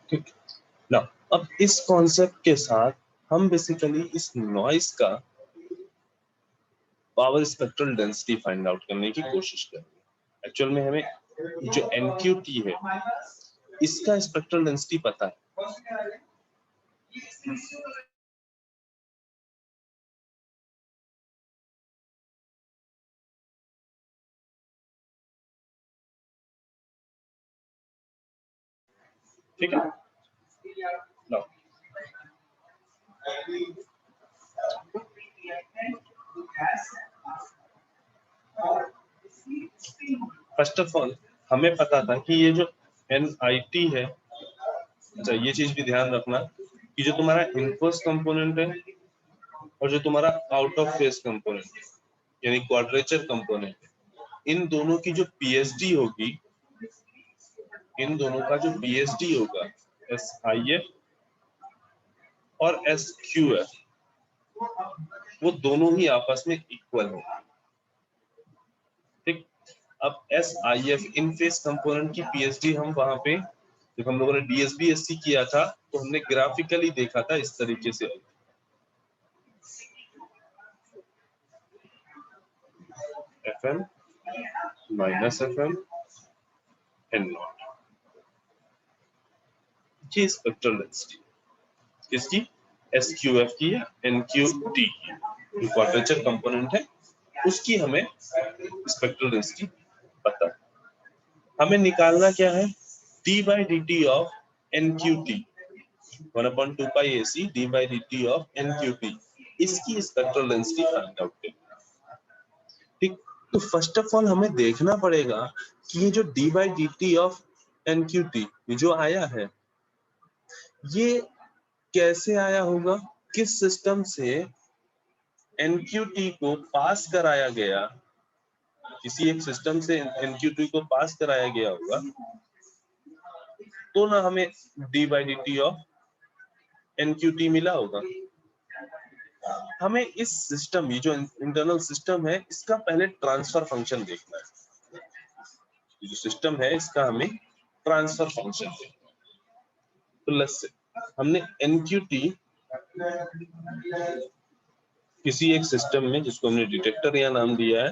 ठीक ना। अब इस कॉन्सेप्ट के साथ हम बेसिकली इस नॉइस का power spectral density find out करने की कोशिश करेंगे। एक्चुअल में हमें जो NQT है इसका स्पेक्ट्रल डेंसिटी पता है। ठीक है ना। फर्स्ट ऑफ ऑल हमें पता था कि ये जो NIT है, अच्छा ये चीज भी ध्यान रखना कि जो तुम्हारा इनवर्स कंपोनेंट है और जो तुम्हारा आउट ऑफ फेज कंपोनेंट यानी क्वाड्रेचर कंपोनेंट, इन दोनों की जो PSD होगी, इन दोनों का जो PSD होगा SIF और SQF, वो दोनों ही आपस में इक्वल होगा। ठीक। अब SIF इन फेज कंपोनेंट की PSD हम वहां पे जब हम लोगों ने DSB-SC किया था तो हमने ग्राफिकली देखा था इस तरीके से। FM माइनस FM N0, ये स्पेक्ट्रल डेंसिटी किसकी? SQF की या NQT की, जो क्वाड्रेचर कंपोनेंट है उसकी हमें स्पेक्ट्रल डेंसिटी पता है। हमें निकालना क्या है? d/dt of NQT 1/2 pi AC d/dt of NQT, इसकी स्पेक्ट्रल डेंसिटी फाइंड आउट करना। ठीक। तो फर्स्ट ऑफ ऑल हमें देखना पड़ेगा कि ये जो d/dt ऑफ NQT ये जो आया है ये कैसे आया होगा, किस सिस्टम से NQT को पास कराया गया, किसी एक सिस्टम से NQT को पास कराया गया होगा तो ना हमें d/dt ऑफ NQT मिला होगा। हमें इस सिस्टम, ये जो इंटरनल सिस्टम है इसका पहले ट्रांसफर फंक्शन देखना है। ये जो सिस्टम है इसका हमें ट्रांसफर फंक्शन देखना है। तो लेट्स से हमने NQT किसी एक सिस्टम में, जिसको हमने डिटेक्टर या नाम दिया है,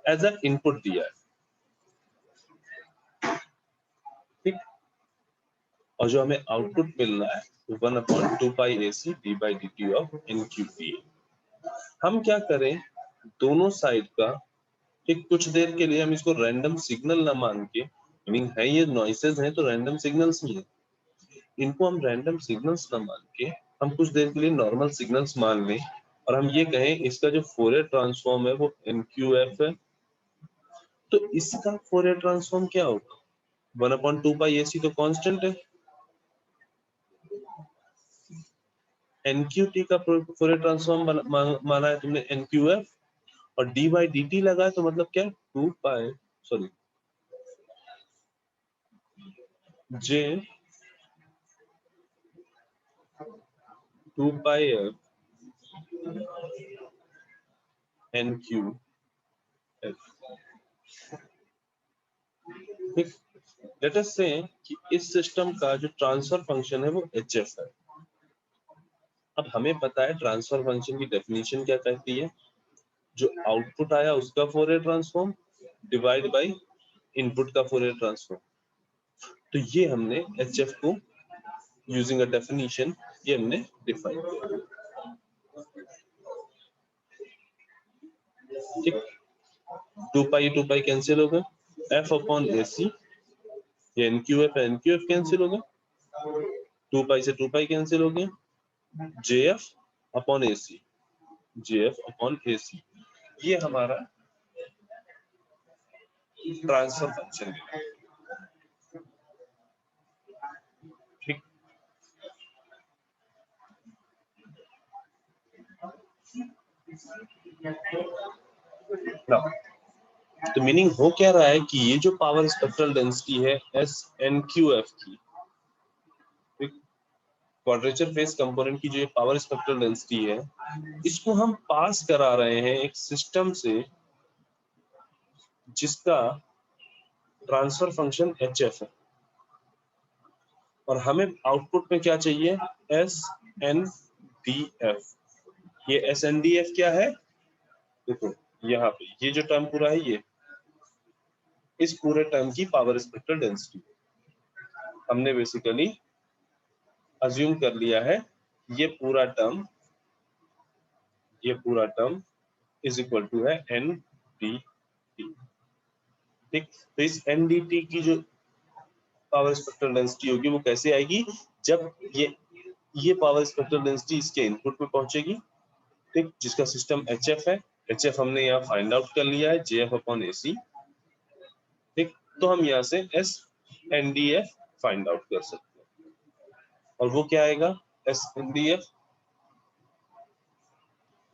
एज अ इनपुट दिया है। ठीक। और जो हमें आउटपुट मिल रहा है 1/2 pi AC d/dt of NQT। हम क्या करें, दोनों साइड का ठीक कुछ देर के लिए हम इसको रैंडम सिग्नल ना मान के, मीनिंग है ये नॉइसेज हैं तो रैंडम सिग्नल्स नहीं है, इनको हम रैंडम सिग्नल्स ना मान के हम कुछ देर के लिए नॉर्मल सिग्नल्स मान लें और हम ये कहें इसका जो फोरियर ट्रांसफॉर्म है वो NQF है, तो इसका फोरियर ट्रांसफॉर्म क्या होगा? 1/2 pi AC तो कांस्टेंट है, NQT का फोरियर ट्रांसफॉर्म माना है तुमने NQF, और d/dt लगा है तो मतलब क्या? 2 pi sorry J 2 pi F NQF। ठीक। लेट अस से कि इस सिस्टम का जो ट्रांसफर फंक्शन है वो HF है। अब हमें पता है ट्रांसफर फंक्शन की डेफिनेशन क्या कहती है, जो आउटपुट आया उसका Fourier transform divide by input का फोरियर ट्रांसफॉर्म। तो ये हमने HF को यूजिंग अ डेफिनेशन ये हमने डिफाइन किया। ठीक। 2 पाई कैंसिल होगा, F अपॉन AC, ये NQF कैंसिल होगा, 2 पाई से 2 पाई कैंसिल हो गया, JF upon AC, JF upon AC, ये हमारा ट्रांसफर फंक्शन है। ठीक। नाउ तो मीनिंग हो क्या रहा है कि ये जो पावर स्पेक्ट्रल डेंसिटी है SNQF की, क्वाड्रेचर फेज कंपोनेंट की जो ये पावर स्पेक्ट्रल डेंसिटी है, इसको हम पास करा रहे हैं एक सिस्टम से जिसका ट्रांसफर फंक्शन HF है, और हमें आउटपुट में क्या चाहिए, SNDF। ये SNDF क्या है, देखो यहाँ पे ये जो टर्म पूरा है, ये इस पूरे टर्म की पावर स्पेक्ट्रल डेंसिटी हमने बेसिकली अज्यूम कर लिया है। ये पूरा टर्म इज इक्वल टू है NDT। ठीक, तो इस NDT की जो पावर स्पेक्ट्रल डेंसिटी होगी वो कैसे आएगी, जब ये पावर स्पेक्ट्रल डेंसिटी इसके इनपुट में पहुंचेगी, ठीक, जिसका सिस्टम HF है। HF हमने यहाँ फाइंड आउट कर लिया है, JF/AC। ठीक, तो हम यहाँ से SNDF फाइंड आउट कर सकते हैं, और वो क्या आएगा, SNDF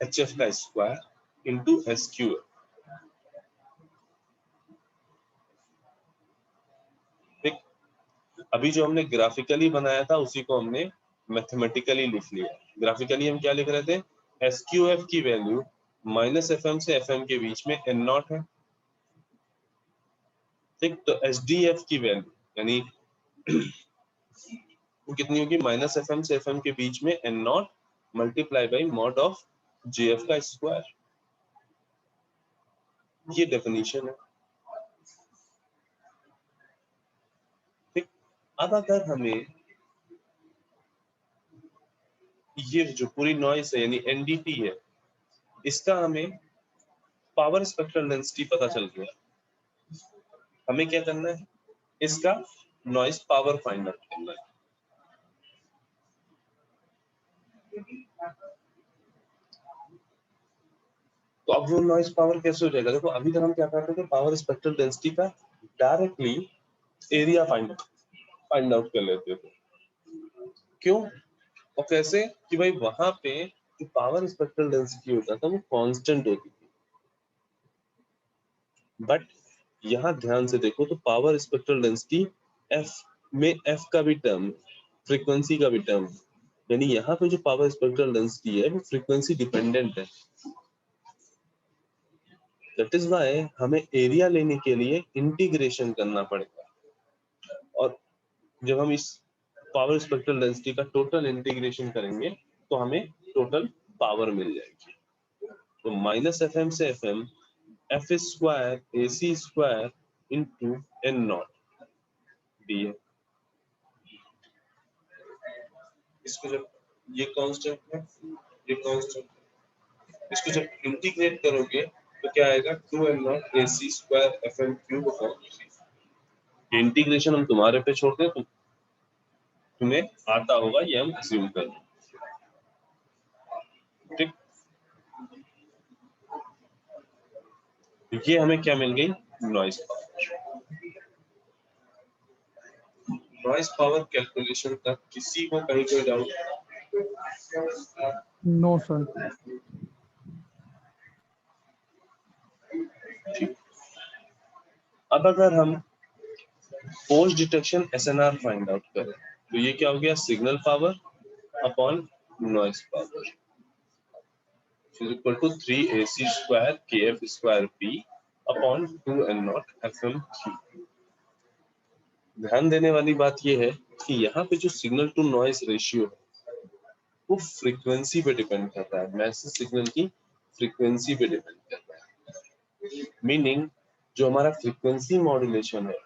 HF का स्क्वायर इंटू SQF। ठीक, अभी जो हमने ग्राफिकली बनाया था उसी को हमने मैथमेटिकली लिख लिया। ग्राफिकली हम क्या लिख रहे थे, SQF की वैल्यू -FM से FM के बीच में N0 है। ठीक, तो SDF की वैल्यू यानी वो कितनी होगी, -FM से FM के बीच में N0 multiply by mod of JF का स्क्वायर। ये डेफिनेशन है। ठीक, अब अगर हमें ये जो पूरी नॉइस है यानी NDT है, इसका हमें पावर स्पेक्ट्रल डेंसिटी पता चल गया, हमें क्या करना है, इसका नॉइस पावर फाइंड आउट करना है। तो अब वो नॉइस पावर कैसे हो जाएगा, देखो अभी तक हम क्या करते थे, पावर स्पेक्ट्रल डेंसिटी का डायरेक्टली एरिया फाइंड आउट कर लेते थे। क्यों और कैसे, कि भाई वहां पे जो पावर स्पेक्ट्रल डेंसिटी होता था वो कांस्टेंट होती थी, बट यहाँ ध्यान से देखो तो पावर स्पेक्ट्रल डेंसिटी F में F का भी टर्म, फ्रीक्वेंसी का भी टर्म, यानी यहाँ पे जो पावर स्पेक्ट्रल डेंसिटी है वो फ्रीक्वेंसी डिपेंडेंट है। दैट इज व्हाई हमें एरिया लेने के लिए इंटीग्रेशन करना पड़ेगा, और जब हम इस पावर स्पेक्ट्रल डेंसिटी का टोटल इंटीग्रेशन करेंगे तो हमें टोटल पावर मिल जाएगी। तो -FM से FM F square AC square into N0 दिए। इसको जब ये कांस्टेंट है, ये कांस्टेंट, इसको जब इंटीग्रेट करोगे तो क्या आएगा, 2N0 AC square FM cube upon. Integration हम तुम्हारे पे छोड़ते हैं, तुम्हें आता होगा ये हम अज्यूम कर रहे हैं। ठीक, ये हमें क्या मिल गई, noise power. Noise power calculation तक किसी को कहीं कोई डाउट? No sir. अब अगर हम post detection SNR find out करें तो ये क्या हो गया, signal power upon noise power is equal to 3AC square KF square P upon 2N0 FM Q। ध्यान देने वाली बात ये है कि यहाँ पे जो सिग्नल टू नॉइस रेशियो है वो फ्रीक्वेंसी पे डिपेंड कर रहा है, मैसेज सिग्नल की फ्रीक्वेंसी पे डिपेंड कर रहा है। मीनिंग जो हमारा फ्रीक्वेंसी मॉड्यूलेशन है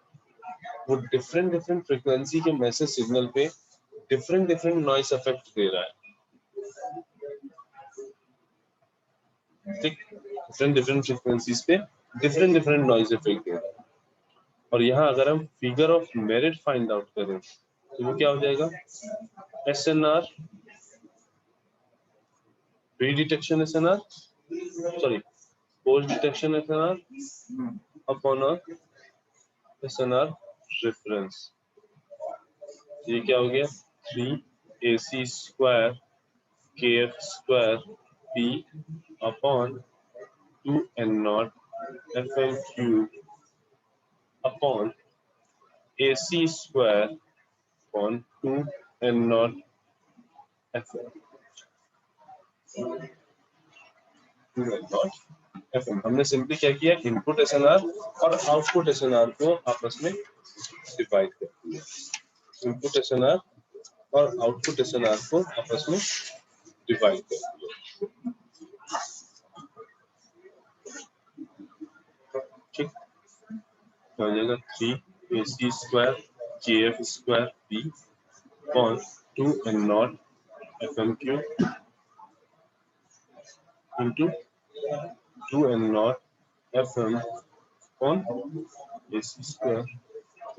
वो डिफरेंट फ्रीक्वेंसी के मैसेज सिग्नल पे डिफरेंट नॉइस इफेक्ट दे रहा है। ठीक, डिफरेंट फ्रीक्वेंसीज पे डिफरेंट नॉइस इफेक्ट दे रहा है। और यहाँ अगर हम figure of merit find out करें तो वो क्या हो जाएगा, SNR pre detection SNR, sorry post detection SNR upon SNR reference. ये क्या हो गया, 3AC square KF square P upon 2n0 fm cube upon AC square upon 2n0 fm. 2n0 fm हमने सिंपली क्या किया, इनपुट SNR और output SNR को आपस में डिवाइड कर दिया। इनपुट SNR और आउटपुट SNR को आपस में डिवाइड कर दिया। ठीक, हो जाएगा 3AC square KF square P upon 2n0 FM cube into 2n0 FM upon AC square.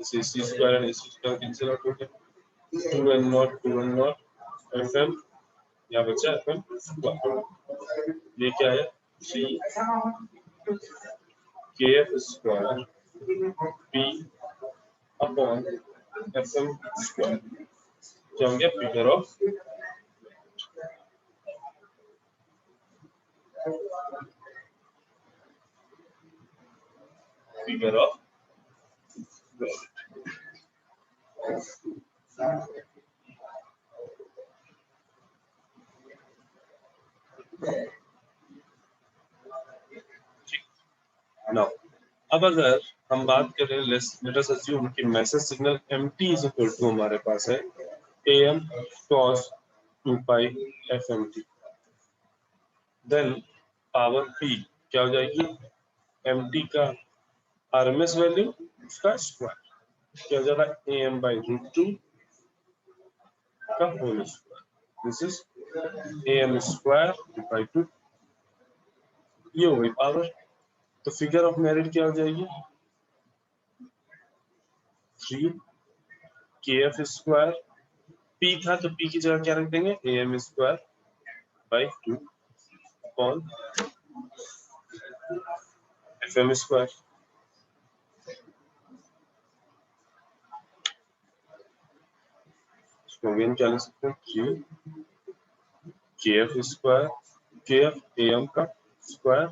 इस AC स्क्वायर और AC स्क्वायर कैंसिल आउट हो गया। 2n0 FM यहाँ बचा FM स्क्वायर। ये क्या है, 3KF square P upon FM square. क्या हो गया, फिगर ऑफ नाउ अब अगर हम बात करें, लेट अस अस्यूम कि message signal MT is equal to हमारे पास है AM cos 2 pi FMT, then power P क्या हो जाएगी, MT का RMS वैल्यू उसका स्क्वायर क्या हो जाएगा, AM/√2 का whole square. This is AM square by 2। ये हो गई पावर। तो फिगर ऑफ मेरिट क्या हो जाएगी, 3KF स्क्वायर, P था तो P की जगह क्या रख देंगे, AM square by 2 upon FM square. इसको अगेन क्या लिख सकते हैं, 3KF स्क्वायर, KF AM का स्क्वायर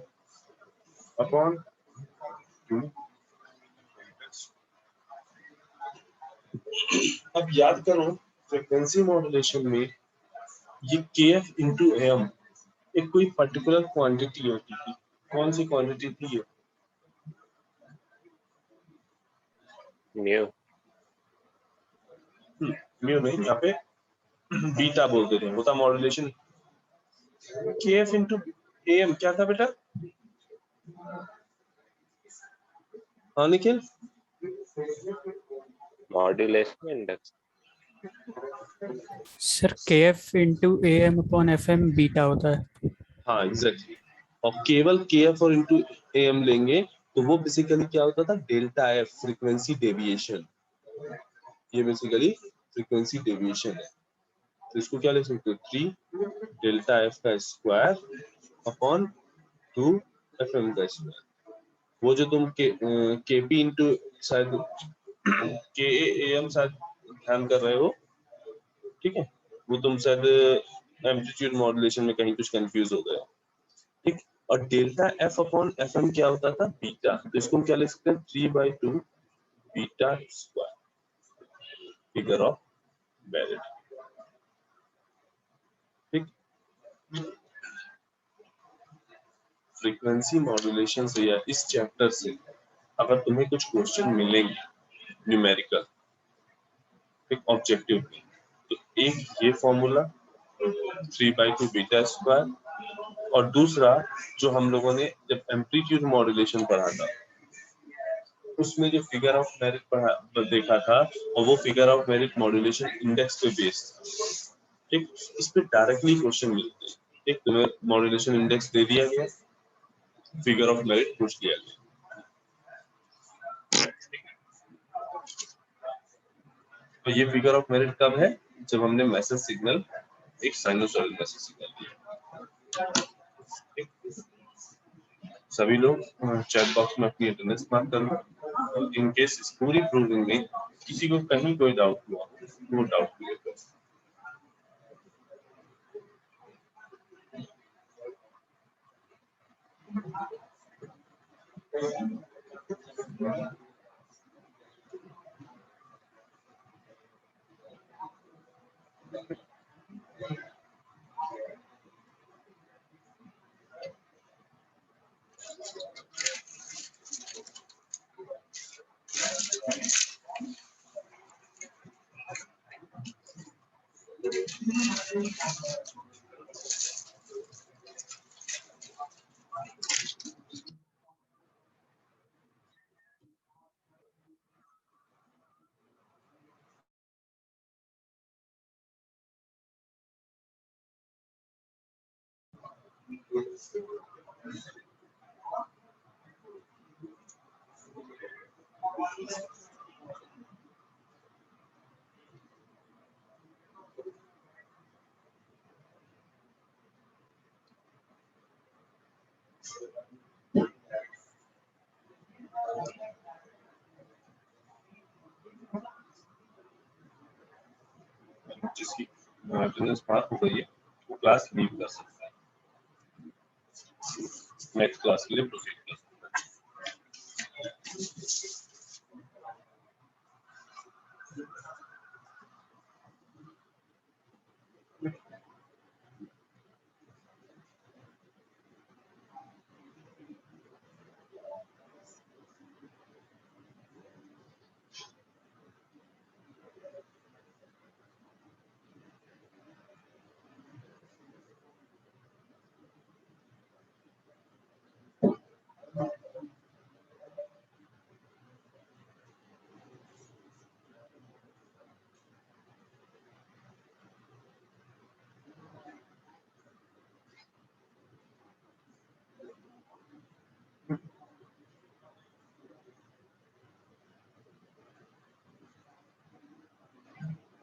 अपॉन 2। अब याद करो फ्रीक्वेंसी मॉड्यूलेशन में ये KF इंटू AM एक कोई पर्टिकुलर क्वांटिटी होती थी। कौन सी क्वांटिटी थी ये, म्यू। म्यू नहीं, यहाँ पे बीटा बोलते थे, होता मॉड्यूलेशन। KF इंटू AM क्या था बेटा, हाँ Nikhil, modulation index. Sir KF into AM upon FM beta होता है। हाँ एग्जैक्टली। और केवल KF और इंटू AM लेंगे तो वो बेसिकली क्या होता था, डेल्टा F फ्रीक्वेंसी डेविएशन। ये बेसिकली फ्रीक्वेंसी डेविएशन है। तो इसको क्या लिख सकते हो, 3 डेल्टा F का स्क्वायर अपॉन 2 FM का स्क्वायर। वो जो तुम KP इंटू शायद KAM शायद ध्यान कर रहे हो, ठीक है, वो तुम शायद एम्पलीट्यूड मॉड्यूलेशन में कहीं कुछ कंफ्यूज हो गए, ठीक। और डेल्टा F अपॉन FM क्या होता था, बीटा। तो इसको हम क्या लिख सकते हैं, 3/2 beta square, figure of merit, ठीक। फ्रीक्वेंसी मॉड्यूलेशन से या इस चैप्टर से अगर तुम्हें कुछ क्वेश्चन मिलेंगे न्यूमेरिकल, एक ऑब्जेक्टिव में, तो एक ये फॉर्मूला 3/2 बीटा स्क्वायर, और दूसरा जो हम लोगों ने जब एम्पलीट्यूड मॉड्यूलेशन पढ़ा था उसमें जो फिगर ऑफ मेरिट पढ़ा देखा था, और वो figure of merit modulation index पे बेस्ड, ठीक। इस पे डायरेक्टली क्वेश्चन मिलते हैं, ठीक। तुम्हें मॉड्यूलेशन इंडेक्स दे दिया गया, फिगर ऑफ मेरिट पूछ लिया गया। तो ये फिगर ऑफ मेरिट कब है, जब हमने मैसेज सिग्नल, एक साइनोसॉइडल मैसेज सिग्नल दिया। सभी लोग चैट बॉक्स में अपनी अटेंडेंस मार्क कर लो। इन केस इस पूरी प्रूविंग में किसी को कहीं कोई डाउट हुआ, वो डाउट क्लियर कर। जिसकी अटेंडेंस पार हो गई है वो क्लास लीव कर सकता है, नेक्स्ट क्लास के लिए प्रोसीड कर सकता है।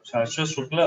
शाश्वत शुक्ला